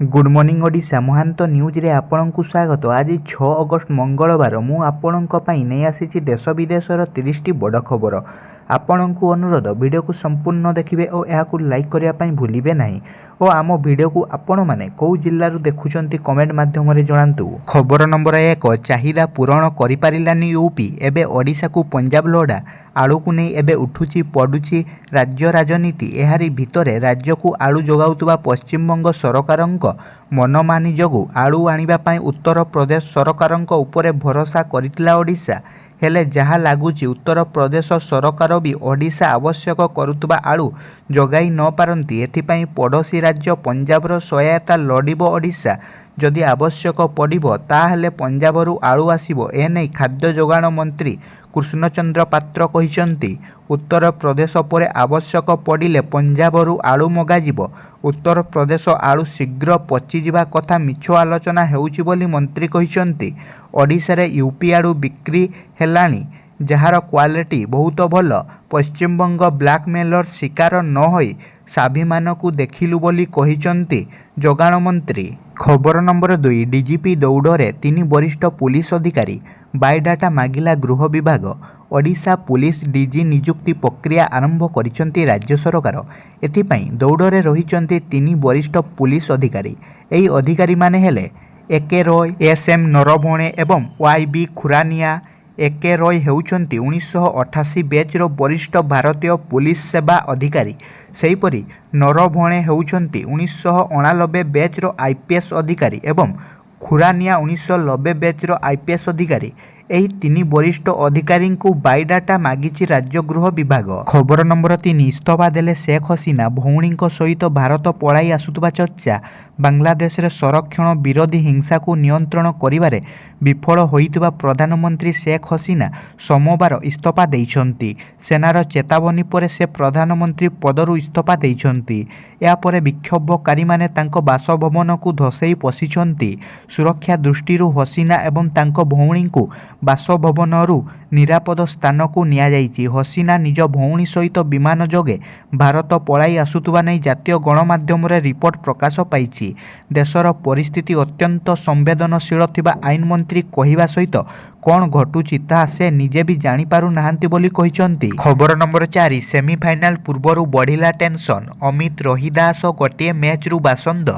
Good morning Odisha महांत news रे आपनकु स्वागत। आज 6 अगस्त मंगलवार मु आपनक पई नै आसीछि देश विदेशर 30 टी बड़ खबर। आपनकु अनुरोध वीडियो को संपूर्ण देखिबे और याकु लाइक करिया पई भूलिबे नाही और आम वीडियो को आपण माने कौ जिल्ला रु देखुचंती कमेंट माध्यम रे जणांतु। खबर नंबर 1 चाहिदा पूरण करि पारिलानी यूपी एबे ओडिशा को पंजाब लोडा आलू को नहीं एबे उठुची पड़ुची राज्य राजनीति। एहारी भितरे राज्य को आलू जोगाउतुबा पश्चिमबंग सरकारंक मनमानी जोगु आलू आनिबा पई उत्तर प्रदेश सरकारंक उपरे भरोसा करितला ओडिशा। हेले जहाँ लगुच उत्तर प्रदेश सरकार भी ओडिशा आवश्यक करुतुबा आलू जोगाई न पारंती। एथिपाई पड़ोशी राज्य पंजाबर सहायता लड़िबो ओडिशा। जदि आवश्यक पड़िबो ताहेले पंजाबरू आलू आसिबो। एनै खाद्य जोगाण मंत्री कृष्णचंद्र पात्र कहिसंती। उत्तर प्रदेश परे आवश्यक पड़िले पंजाबरू आलू मगाजिबो। उत्तर प्रदेश आलू शीघ्र पचिजिबा कथा मिछ आलोचना हेउछि बोली मंत्री कहिसंती। ओडिशा रे यूपी आलू बिक्री हेलानी जार क्वालिटी बहुत भल। पश्चिमबंग ब्लैकमेलर शिकार न होई स्वाभिमान को देखिलु बोली कहिसंती जोगाण मंत्री। खबर नंबर 2 डीजीपी दौड़े 3 वरिष्ठ पुलिस अधिकारी बायोडाटा मागिला गृह विभाग। ओडिशा पुलिस डीजी नियुक्ति प्रक्रिया आरंभ करिसंती राज्य सरकार। एथिपाई दौड़े रहिसंती 3 वरिष्ठ पुलिस अधिकारी। एई अधिकारी माने हेले एके रॉय, एसएम नरभणे एवं वाईबी खुरानिया। एके रॉय हेउचंती 1988 बैचर वरिष्ठ भारतीय पुलिस सेवा अधिकारी। सेहीपरि नरभणे हेउचंती 1989 बैचर आईपीएस अधिकारी एवं खुरानिया 1990 बैचर आईपीएस अधिकारी। एही 3 वरिष्ठ अधिकारी को बायोडाटा मागिछि राज्य गृह विभाग। खबर नंबर 3 इस्तफा देले शेख हसीना भौणी सहित भारत पलाई आसुतबा चर्चा। बांग्लादेश रे संरक्षण विरोधी हिंसा को नियंत्रण करिबारे विफल होइतबा प्रधानमंत्री शेख हसीना सोमवार इस्तफा देइछंती। सेनार चेतावनी पर से प्रधानमंत्री पदरु इस्तफा देइछंती। या परे विक्षोभकारी माने तांको बासभवन को धसई पशिछंती। सुरक्षा दृष्टि हसीना एवं तांको भौणी को बासभवनरू निरापद स्थान को निया जाइछि। हसीना निज भौणी सहित विमान जोगे भारत पलाई आसुतबा नै जातीय गणमाध्यम रे रिपोर्ट प्रकाश पाइछि। देशर परिस्थिति अत्यंत संवेदनशील थिबा आईन मंत्री कहिबा सहित कौन घटुची ता से निजे भी जानी पारु नाहांती बोली कहिसंती। खबर नंबर 4 सेमीफाइनाल पूर्वरु बढ़िला टेंशन। अमित रोहिदास गोटे मैच रु बासंद।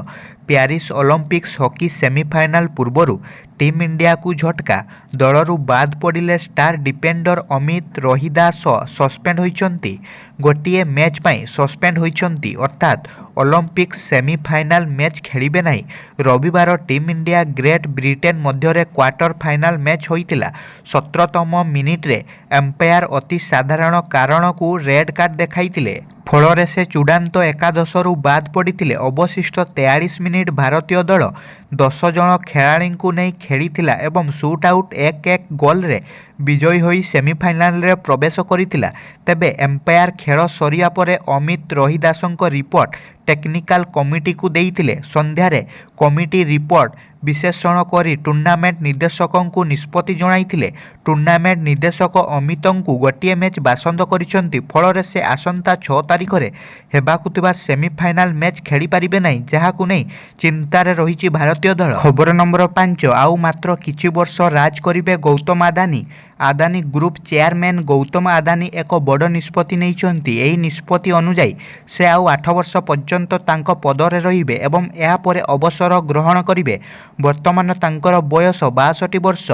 प्यारिस ओलंपिक्स हॉकी सेमीफाइनाल पूर्वरु टीम इंडिया को झटका। दलरू बाद पड़िले star defender Amit Rohidas suspend होइछंती। गोटे मैच पाई सस्पेंड होइछंती अर्थात ओलंपिक्स सेमीफाइनाल मैच खेलिबे नाही। रविवार टीम इंडिया ग्रेट ब्रिटेन मध्य क्वार्टर फाइनाल मैच होइतिला। 17तम मिनिट रे एम्पायर अति साधारण कारण को रेड कार्ड देखाइतिले। फल से चूड़ांत एकादशरू बाद पड़ते। अवशिष्ट 43 मिनिट भारतीय दल 10 जन खेलाड़ी को नहीं खेलिथिला एवं शूट आउट 1-1 गोल रे विजयी होई सेमीफाइनाल रे प्रवेश करिथिला। तेबे एम्पायर खेल सरिया परे अमित रोहिदासंक रिपोर्ट टेक्निकल कमिटी को देइथिले। संध्यारे कमिटी रिपोर्ट विश्लेषण करी टूर्नामेंट निर्देशकों को निष्पत्ति जणाइथिले। टूर्नामेंट निर्देशक अमित को गोटे मैच बासंद करिसंती। फल से आसंता 6 तारिख रे हेबाकु थिबा सेमीफाइनाल मैच खेली पारिबे नाही, जहाकु नै चिंतारे रहिछि भारतीय दल। खबर नंबर 5 आउ मात्र किछि वर्ष राज करिबे गौतम अदानी। अदानी ग्रुप चेयरमैन गौतम अदानी एक बड़ निष्पत्ति नैछंती। एही निष्पत्ति अनुसार से आउ 8 वर्ष पर्यंत तांको पदरे रहिबे एवं या परे अवसर ग्रहण करिबे। वर्तमान तांकर बयस 62 वर्ष।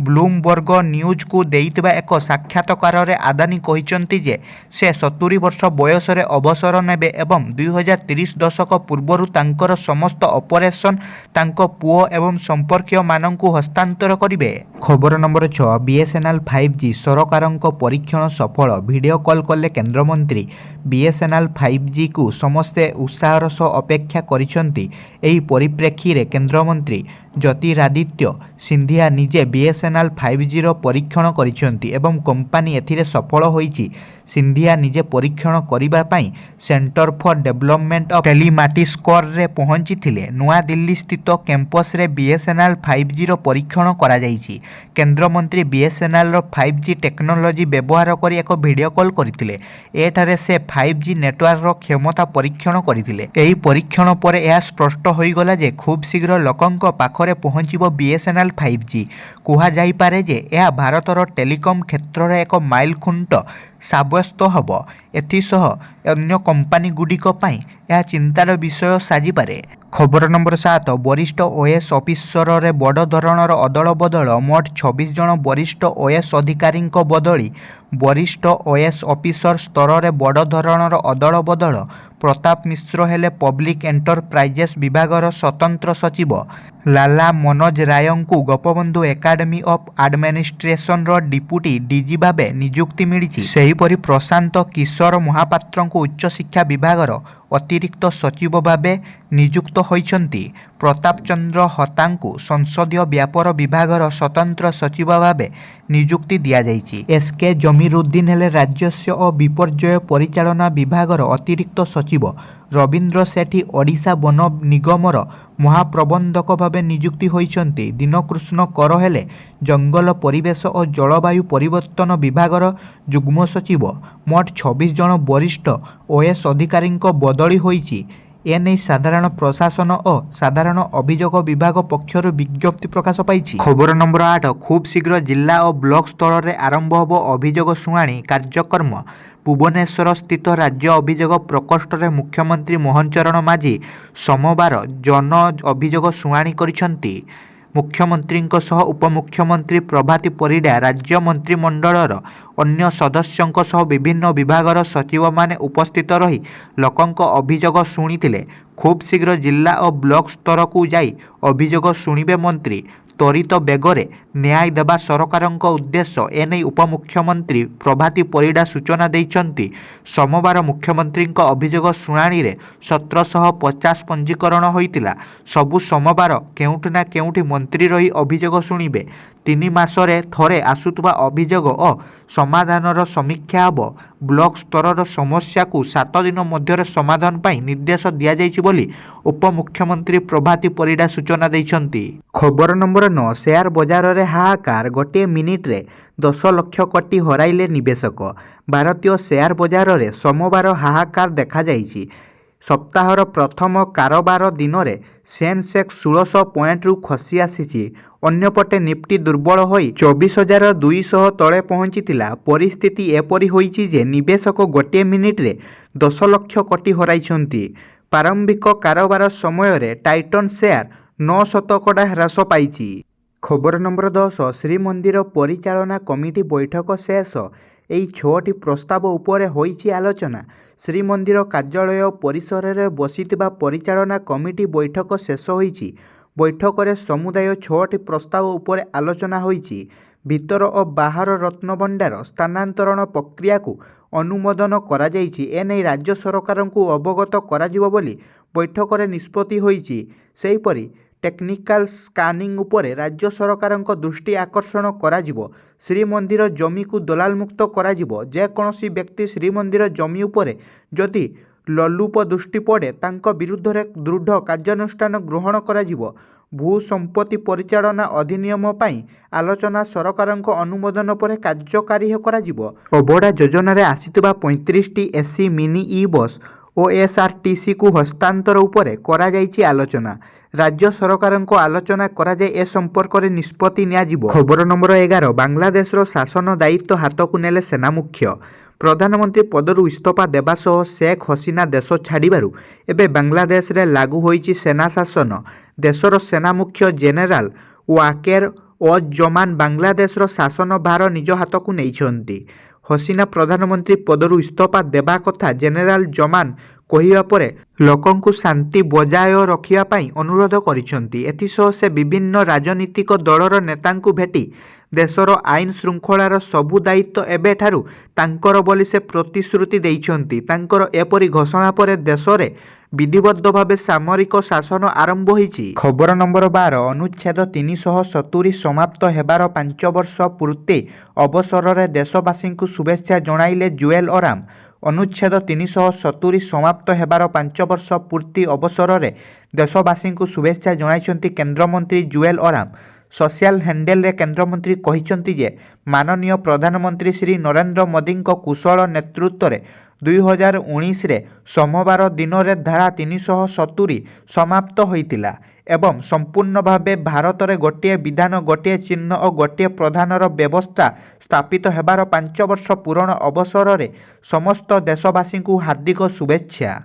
ब्लूमबर्ग न्यूज को देइतबा एक साक्षात्कार रे अदानी कहिसंती जे से 70 वर्ष बयस रे अवसर नेबे एवं 2030 दशक पूर्वरु तांकर समस्त ऑपरेशन तांको पुओ एवं संपर्कीय माननकु हस्तांतर करिवे। खबर नंबर 6 बीएसएनएल 5G सरकारंक परीक्षण सफल। वीडियो कॉल कले केंद्र मंत्री। बीएसएनएल 5G को समस्ते उत्साहर सह अपेक्षा करिसंती। एही परिप्रेक्षी रे केंद्र मंत्री ज्योतिरादित्य सिंधिया निजे बीएसएनएल 5G रो परीक्षण करिसंती एवं कंपनी एथिरे सफल होईची। ସିନ୍ଧିଆ ନିଜେ ପରୀକ୍ଷଣ କରିବା ପାଇଁ ସେଣ୍ଟର ଫର ଡେଭଲପମେଣ୍ଟ ଅଫ ଟେଲିମାଟିସ୍କରରେ ପହଞ୍ଚିଥିଲେ। ନୂଆଦିଲ୍ଲୀ ସ୍ଥିତ କ୍ୟାମ୍ପସରେ BSNL 5Gର ପରୀକ୍ଷଣ କରାଯାଇଛି। କେନ୍ଦ୍ରମନ୍ତ୍ରୀ BSNLର 5G ଟେକ୍ନୋଲୋଜି ବ୍ୟବହାର କରି ଏକ ଭିଡିଓ କଲ୍ କରିଥିଲେ। ଏଠାରେ ସେ 5G ନେଟୱାର୍କର କ୍ଷମତା ପରୀକ୍ଷଣ କରିଥିଲେ। ଏହି ପରୀକ୍ଷଣ ପରେ ଏହା ସ୍ପଷ୍ଟ ହୋଇଗଲା ଯେ ଖୁବ୍ ଶୀଘ୍ର ଲୋକଙ୍କ ପାଖରେ ପହଞ୍ଚିବ BSNL 5G। କୁହାଯାଇପାରେ ଯେ ଏହା ଭାରତର ଟେଲିକମ୍ କ୍ଷେତ୍ରରେ ଏକ ମାଇଲଖୁଣ୍ଟ ସାବ୍ୟସ୍ତ ହେବ। ଏଥିସହ ଅନ୍ୟ କମ୍ପାନୀଗୁଡ଼ିକ ପାଇଁ ଏହା ଚିନ୍ତାର ବିଷୟ ସାଜିପାରେ। ଖବର ନମ୍ବର 7, ବରିଷ୍ଠ OS ଅଫିସରରେ ବଡ଼ ଧରଣର ଅଦଳବଦଳ। ମୋଟ 26 ଜଣ ବରିଷ୍ଠ OS ଅଧିକାରୀଙ୍କ ବଦଳି। ବରିଷ୍ଠ OS ଅଫିସର ସ୍ତରରେ ବଡ଼ ଧରଣର ଅଦଳବଦଳ। ପ୍ରତାପ ମିଶ୍ର ହେଲେ ପବ୍ଲିକ୍ ଏଣ୍ଟରପ୍ରାଇଜେସ୍ ବିଭାଗର ସ୍ୱତନ୍ତ୍ର ସଚିବ। ଲାଲା ମନୋଜ ରାୟଙ୍କୁ ଗୋପବନ୍ଧୁ ଏକାଡେମୀ ଅଫ୍ ଆଡମିନିଷ୍ଟ୍ରେସନର ଡିପୁଟି DG ଭାବେ ନିଯୁକ୍ତି ମିଳିଛି। ସେହିପରି ପ୍ରଶାନ୍ତ କିଶୋର ମହାପାତ୍ରଙ୍କୁ ଉଚ୍ଚଶିକ୍ଷା ବିଭାଗର ଅତିରିକ୍ତ ସଚିବ ଭାବେ ନିଯୁକ୍ତ ହୋଇଛନ୍ତି। ପ୍ରତାପ ଚନ୍ଦ୍ର ହତାଙ୍କୁ ସଂସଦୀୟ ବ୍ୟାପାର ବିଭାଗର ସ୍ୱତନ୍ତ୍ର ସଚିବ ଭାବେ ନିଯୁକ୍ତି ଦିଆଯାଇଛି। SK ଜମିରୁଦ୍ଦିନ ହେଲେ ରାଜସ୍ୱ ଓ ବିପର୍ଯ୍ୟୟ ପରିଚାଳନା ବିଭାଗର ଅତିରିକ୍ତ ସଚିବ। ରବୀନ୍ଦ୍ର ସେଠୀ ଓଡ଼ିଶା ବନ ନିଗମର ମହାପ୍ରବନ୍ଧକ ଭାବେ ନିଯୁକ୍ତି ହୋଇଛନ୍ତି। ଦୀନକୃଷ୍ଣ କର ହେଲେ ଜଙ୍ଗଲ ପରିବେଶ ଓ ଜଳବାୟୁ ପରିବର୍ତ୍ତନ ବିଭାଗର ଯୁଗ୍ମ ସଚିବ। ମୋଟ 26 ଜଣ ବରିଷ୍ଠ OS ଅଧିକାରୀଙ୍କ ବଦଳି ହୋଇଛି। ଏନେଇ ସାଧାରଣ ପ୍ରଶାସନ ଓ ସାଧାରଣ ଅଭିଯୋଗ ବିଭାଗ ପକ୍ଷରୁ ବିଜ୍ଞପ୍ତି ପ୍ରକାଶ ପାଇଛି। ଖବର ନମ୍ବର 8, ଖୁବ୍ ଶୀଘ୍ର ଜିଲ୍ଲା ଓ ବ୍ଲକ ସ୍ତରରେ ଆରମ୍ଭ ହେବ ଅଭିଯୋଗ ଶୁଣାଣି କାର୍ଯ୍ୟକ୍ରମ। ଭୁବନେଶ୍ୱର ସ୍ଥିତ ରାଜ୍ୟ ଅଭିଯୋଗ ପ୍ରକୋଷ୍ଠରେ ମୁଖ୍ୟମନ୍ତ୍ରୀ ମୋହନ ଚରଣ ମାଝୀ ସୋମବାର ଜନ ଅଭିଯୋଗ ଶୁଣାଣି କରିଛନ୍ତି। ମୁଖ୍ୟମନ୍ତ୍ରୀଙ୍କ ସହ ଉପମୁଖ୍ୟମନ୍ତ୍ରୀ ପ୍ରଭାତୀ ପରିଡ଼ା, ରାଜ୍ୟ ମନ୍ତ୍ରିମଣ୍ଡଳର ଅନ୍ୟ ସଦସ୍ୟଙ୍କ ସହ ବିଭିନ୍ନ ବିଭାଗର ସଚିବମାନେ ଉପସ୍ଥିତ ରହି ଲୋକଙ୍କ ଅଭିଯୋଗ ଶୁଣିଥିଲେ। ଖୁବ୍ ଶୀଘ୍ର ଜିଲ୍ଲା ଓ ବ୍ଲକ ସ୍ତରକୁ ଯାଇ ଅଭିଯୋଗ ଶୁଣିବେ ମନ୍ତ୍ରୀ। ତ୍ୱରିତ ବେଗରେ ନ୍ୟାୟ ଦେବା ସରକାରଙ୍କ ଉଦ୍ଦେଶ୍ୟ। ଏନେଇ ଉପମୁଖ୍ୟମନ୍ତ୍ରୀ ପ୍ରଭାତୀ ପରିଡ଼ା ସୂଚନା ଦେଇଛନ୍ତି। ସୋମବାର ମୁଖ୍ୟମନ୍ତ୍ରୀଙ୍କ ଅଭିଯୋଗ ଶୁଣାଣିରେ 1750 ପଞ୍ଜୀକରଣ ହୋଇଥିଲା। ସବୁ ସୋମବାର କେଉଁଠି ନା କେଉଁଠି ମନ୍ତ୍ରୀ ରହି ଅଭିଯୋଗ ଶୁଣିବେ। 3 ମାସରେ ଥରେ ଆସୁଥିବା ଅଭିଯୋଗ ଓ ସମାଧାନର ସମୀକ୍ଷା ହେବ। ବ୍ଲକ ସ୍ତରର ସମସ୍ୟାକୁ 7 ଦିନ ମଧ୍ୟରେ ସମାଧାନ ପାଇଁ ନିର୍ଦ୍ଦେଶ ଦିଆଯାଇଛି ବୋଲି ଉପମୁଖ୍ୟମନ୍ତ୍ରୀ ପ୍ରଭାତୀ ପରିଡ଼ା ସୂଚନା ଦେଇଛନ୍ତି। ଖବର ନମ୍ବର 9, ସେୟାର ବଜାରରେ ହାହାକାର। ଗୋଟିଏ ମିନିଟ୍ରେ 10 ଲକ୍ଷ କୋଟି ହରାଇଲେ ନିବେଶକ। ଭାରତୀୟ ସେୟାର ବଜାରରେ ସୋମବାର ହାହାକାର ଦେଖାଯାଇଛି। ସପ୍ତାହର ପ୍ରଥମ କାରବାର ଦିନରେ ସେନ୍ସେକ୍ସ 1600 ପଏଣ୍ଟରୁ ଖସି ଆସିଛି। ଅନ୍ୟପଟେ ନିଫ୍ଟି ଦୁର୍ବଳ ହୋଇ 24,200 ତଳେ ପହଞ୍ଚିଥିଲା। ପରିସ୍ଥିତି ଏପରି ହୋଇଛି ଯେ ନିବେଶକ ଗୋଟିଏ ମିନିଟ୍ରେ 10 ଲକ୍ଷ କୋଟି ହରାଇଛନ୍ତି। ପ୍ରାରମ୍ଭିକ କାରବାର ସମୟରେ ଟାଇଟନ୍ ସେୟାର 9% ହ୍ରାସ ପାଇଛି। ଖବର ନମ୍ବର 10, ଶ୍ରୀମନ୍ଦିର ପରିଚାଳନା କମିଟି ବୈଠକ ଶେଷ। ଏହି 6ଟି ପ୍ରସ୍ତାବ ଉପରେ ହୋଇଛି ଆଲୋଚନା। ଶ୍ରୀମନ୍ଦିର କାର୍ଯ୍ୟାଳୟ ପରିସରରେ ବସିଥିବା ପରିଚାଳନା କମିଟି ବୈଠକ ଶେଷ ହୋଇଛି। ବୈଠକରେ ସମୁଦାୟ 6ଟି ପ୍ରସ୍ତାବ ଉପରେ ଆଲୋଚନା ହୋଇଛି। ଭିତର ଓ ବାହାର ରତ୍ନଭଣ୍ଡାର ସ୍ଥାନାନ୍ତରଣ ପ୍ରକ୍ରିୟାକୁ ଅନୁମୋଦନ କରାଯାଇଛି। ଏନେଇ ରାଜ୍ୟ ସରକାରଙ୍କୁ ଅବଗତ କରାଯିବ ବୋଲି ବୈଠକରେ ନିଷ୍ପତ୍ତି ହୋଇଛି। ସେହିପରି ଟେକ୍ନିକାଲ ସ୍କାନିଂ ଉପରେ ରାଜ୍ୟ ସରକାରଙ୍କ ଦୃଷ୍ଟି ଆକର୍ଷଣ କରାଯିବ। ଶ୍ରୀମନ୍ଦିର ଜମିକୁ ଦଲାଲମୁକ୍ତ କରାଯିବ। ଯେକୌଣସି ବ୍ୟକ୍ତି ଶ୍ରୀମନ୍ଦିର ଜମି ଉପରେ ଯଦି ଲୋଲୁପ ଦୃଷ୍ଟି ପଡ଼େ ତାଙ୍କ ବିରୁଦ୍ଧରେ ଦୃଢ଼ କାର୍ଯ୍ୟାନୁଷ୍ଠାନ ଗ୍ରହଣ କରାଯିବ। ଭୂ ସମ୍ପତ୍ତି ପରିଚାଳନା ଅଧିନିୟମ ପାଇଁ ଆଲୋଚନା ସରକାରଙ୍କ ଅନୁମୋଦନ ପରେ କାର୍ଯ୍ୟକାରୀ କରାଯିବ। ଅବଡ଼ା ଯୋଜନାରେ ଆସିଥିବା 35ଟି AC ମିନି ବସ୍ OSRTCକୁ ହସ୍ତାନ୍ତର ଉପରେ କରାଯାଇଛି ଆଲୋଚନା। ରାଜ୍ୟ ସରକାରଙ୍କ ଆଲୋଚନା କରାଯାଇ ଏ ସମ୍ପର୍କରେ ନିଷ୍ପତ୍ତି ନିଆଯିବ। ଖବର ନମ୍ବର 11, ବାଂଲାଦେଶର ଶାସନ ଦାୟିତ୍ୱ ହାତକୁ ନେଲେ ସେନା ମୁଖ୍ୟ। ପ୍ରଧାନମନ୍ତ୍ରୀ ପଦରୁ ଇସ୍ତଫା ଦେବା ସହ ଶେଖ୍ ହସିନା ଦେଶ ଛାଡ଼ିବାରୁ ଏବେ ବାଂଲାଦେଶରେ ଲାଗୁ ହୋଇଛି ସେନା ଶାସନ। ଦେଶର ସେନା ମୁଖ୍ୟ ଜେନେରାଲ ୱାକେର ଓଜମାନ୍ ବାଂଲାଦେଶର ଶାସନ ଭାର ନିଜ ହାତକୁ ନେଇଛନ୍ତି। ହସିନା ପ୍ରଧାନମନ୍ତ୍ରୀ ପଦରୁ ଇସ୍ତଫା ଦେବା କଥା ଜେନେରାଲ ଜମାନ୍ କହିବା ପରେ ଲୋକଙ୍କୁ ଶାନ୍ତି ବଜାୟ ରଖିବା ପାଇଁ ଅନୁରୋଧ କରିଛନ୍ତି। ଏଥିସହ ସେ ବିଭିନ୍ନ ରାଜନୈତିକ ଦଳର ନେତାଙ୍କୁ ଭେଟି ଦେଶର ଆଇନ ଶୃଙ୍ଖଳାର ସବୁ ଦାୟିତ୍ୱ ଏବେଠାରୁ ତାଙ୍କର ବୋଲି ସେ ପ୍ରତିଶ୍ରୁତି ଦେଇଛନ୍ତି। ତାଙ୍କର ଏପରି ଘୋଷଣା ପରେ ଦେଶରେ ବିଧିବଦ୍ଧ ଭାବେ ସାମରିକ ଶାସନ ଆରମ୍ଭ ହୋଇଛି। ଖବର ନମ୍ବର 12 ଅନୁଚ୍ଛେଦ 370 ସମାପ୍ତ ହେବାର 5 ବର୍ଷ ପୂର୍ତ୍ତି ଅବସରରେ ଦେଶବାସୀଙ୍କୁ ଶୁଭେଚ୍ଛା ଜଣାଇଲେ ଜୁଏଲ ଓରାମ। ଅନୁଚ୍ଛେଦ 370 ସମାପ୍ତ ହେବାର 5 ବର୍ଷ ପୂର୍ତ୍ତି ଅବସରରେ ଦେଶବାସୀଙ୍କୁ ଶୁଭେଚ୍ଛା ଜଣାଇଛନ୍ତି କେନ୍ଦ୍ରମନ୍ତ୍ରୀ ଜୁଏଲ ଓରାମ। ସୋସିଆଲ ହ୍ୟାଣ୍ଡେଲରେ କେନ୍ଦ୍ରମନ୍ତ୍ରୀ କହିଛନ୍ତି ଯେ ମାନନୀୟ ପ୍ରଧାନମନ୍ତ୍ରୀ ଶ୍ରୀ ନରେନ୍ଦ୍ର ମୋଦିଙ୍କ କୁଶଳ ନେତୃତ୍ୱରେ 2019ରେ ସୋମବାର ଦିନରେ ଧାରା 370 ସମାପ୍ତ ହୋଇଥିଲା ଏବଂ ସମ୍ପୂର୍ଣ୍ଣ ଭାବେ ଭାରତରେ ଗୋଟିଏ ବିଧାନ ଗୋଟିଏ ଚିହ୍ନ ଓ ଗୋଟିଏ ପ୍ରଧାନର ବ୍ୟବସ୍ଥା ସ୍ଥାପିତ ହେବାର 5 ବର୍ଷ ପୂରଣ ଅବସରରେ ସମସ୍ତ ଦେଶବାସୀଙ୍କୁ ହାର୍ଦ୍ଦିକ ଶୁଭେଚ୍ଛା।